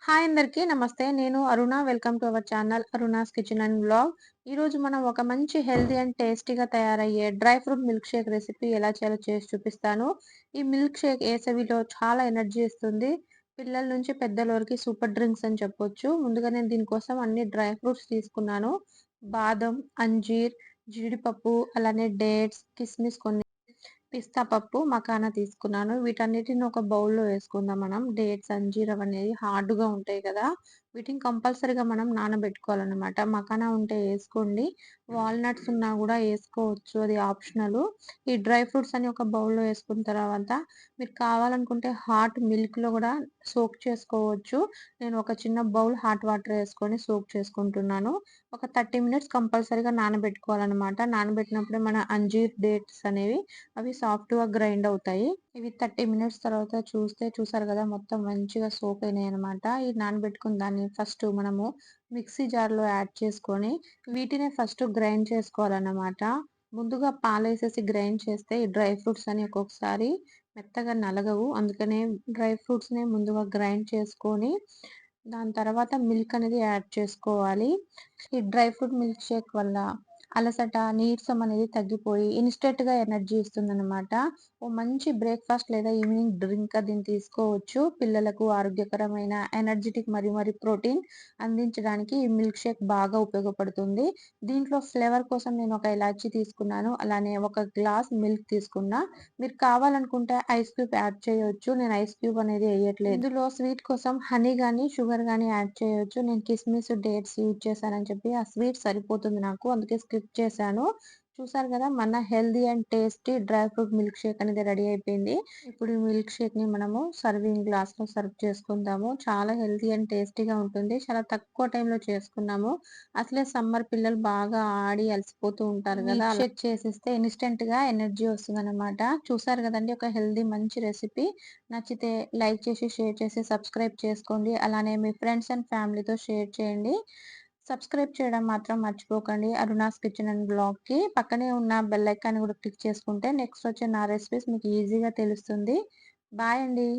Hi అందరికీ నమస్తే. నేను Aruna. Welcome to our channel Aruna's kitchen and vlog. ఈరోజు మనం ఒక మంచి హెల్తీ అండ్ టేస్టీగా తయారయ్యే dry fruit milk shake recipe ఎలా చేయాలో చేసి చూపిస్తాను. ఈ మిల్క్ షేక్ ఏసవిలో చాలా ఎనర్జీ ఇస్తుంది. పిల్లల నుంచి పెద్దల వరకు సూపర్ డ్రింక్స్ అని చెప్పొచ్చు. ముందుగా నేను దీనికోసం అన్ని డ్రై ఫ్రూట్స్ తీసుకున్నాను. బాదం, అంజీర్, జీడిపప్పు, అలానే డేట్స్, కిస్మిస్ కొన్ని, పిస్తా పప్పు, మకానా తీసుకున్నాను. వీటన్నిటిని ఒక బౌల్‌లో వేసుకుందాం మనం. డేట్స్, అంజీర్ అవనేవి హార్డ్‌గా ఉంటాయి కదా! వీటిని కంపల్సరీగా మనం నానబెట్టుకోవాలనమాట. మకానా ఉంటే ఏసుకోండి. వాల్‌నట్స్ ఉన్నా గూడా ఏసుకోవచ్చు. అది ఆప్షనలు. ఈ డ్రై ఫ్రూట్స్ అన్ని ఒక బౌల్‌లో ఏసుకున్న తర్వాత మీరు కావాలనుకుంటే హాట్ మిల్క్‌లో గూడా సోక్ చేసుకోవచ్చు. నేను ఒక చిన్న బౌల్ హాట్ వాటర్ ఏసుకొని సోక్ చేసుకుంటున్నాను. ఒక 30 మినిట్స్ కంపల్సరీగా నానబెట్టుకోవాలనమాట. నానబెట్టినప్పుడే మన అంజీర్, డేట్స్ అనేవి అవి సాఫ్ట్‌గా గ్రైండ్ అవుతాయి. ఇవి 30 మినిట్స్ తర్వాత చూసారు గదా! మొత్తం మంచిగా సోక్ అయినాయన్నమాట. ఈ నానబెట్టుకున్న దాన్ని ఫస్ట్ మనము మిక్సీ జార్‌లో యాడ్ చేసుకొని, వీటినే ఫస్ట్ గ్రైండ్ చేసుకోవాలన్నమాట. ముందుగా పాలేసేసి గ్రైండ్ చేస్తే ఈ డ్రై ఫ్రూట్స్ అని ఒక్కొక్కసారి మెత్తగా నలగవు. అందుకనే డ్రై ఫ్రూట్స్‌ని ముందుగా గ్రైండ్ చేసుకొని, దాని తర్వాత మిల్క్ అనేది యాడ్ చేసుకోవాలి. ఈ డ్రై ఫ్రూట్ మిల్క్ షేక్ వల్ల అలసట, నీరసం అనేది తగ్గిపోయి ఇన్‌స్టంట్‌గా ఎనర్జీ ఇస్తుందనమాట. ఓ మంచి బ్రేక్‌ఫాస్ట్ లేదా ఈవినింగ్ డ్రింక్‌గా దీన్ని తీసుకోవచ్చు. పిల్లలకు ఆరోగ్యకరమైన, ఎనర్జిటిక్ మరియు ప్రోటీన్ అందించడానికి ఈ మిల్క్ షేక్ బాగా ఉపయోగపడుతుంది. దీంట్లో ఫ్లేవర్ కోసం నేను ఒక ఇలాచీ తీసుకున్నాను. అలానే ఒక గ్లాస్ మిల్క్ తీసుకున్నా. మీరు కావాలనుకుంటే ఐస్ క్యూబ్ యాడ్ చేయొచ్చు. నేను ఐస్ క్యూబ్ అనేది ఎయట్లేదు. ఇందులో స్వీట్ కోసం హనీ గాని, షుగర్ గాని యాడ్ చేయొచ్చు. నేను కిస్మిస్, డేట్స్ యూజ్ చేశానని చెప్పి ఆ స్వీట్ సరిపోతుంది నాకు. అందుకే స్కిప్ చేశాను. చూసారు కదా! మన healthy and tasty dry fruit milk Sheikh అనేది రెడీ అయిపోయింది. ఇప్పుడు ఈ మిల్క్ షేక్‌ని మనము సర్వింగ్ గ్లాస్‌లో సర్వ్ చేసుకుందాము. చాలా హెల్తీ అండ్ టేస్టీగా ఉంటుంది. చాలా తక్కువ టైంలో చేసుకున్నాము. అసలే సమ్మర్ పిల్లలు బాగా ఆడి అలసిపోతూ ఉంటారు గదా! మిల్క్ షేక్ చేసిస్తే ఇన్‌స్టంట్‌గా ఎనర్జీ వస్తుందనమాట. చూసారు గదండీ! ఒక హెల్తీ మంచి రెసిపీ. నచ్చితే లైక్ చేసి, షేర్ చేసి, సబ్స్క్రైబ్ చేసుకోండి. అలానే మీ ఫ్రెండ్స్ అండ్ ఫ్యామిలీతో షేర్ చేయండి. సబ్స్క్రైబ్ చేయడం మాత్రం మర్చిపోకండి. అరుణాస్ కిచెన్ అండ్ బ్లాగ్‌కి పక్కనే ఉన్న బెల్ ఐకాన్ గూడా క్లిక్ చేసుకుంటే నెక్స్ట్ వచ్చే నా రెసిపీస్ మీకు ఈజీగా తెలుస్తుంది. బాయ్ అండి.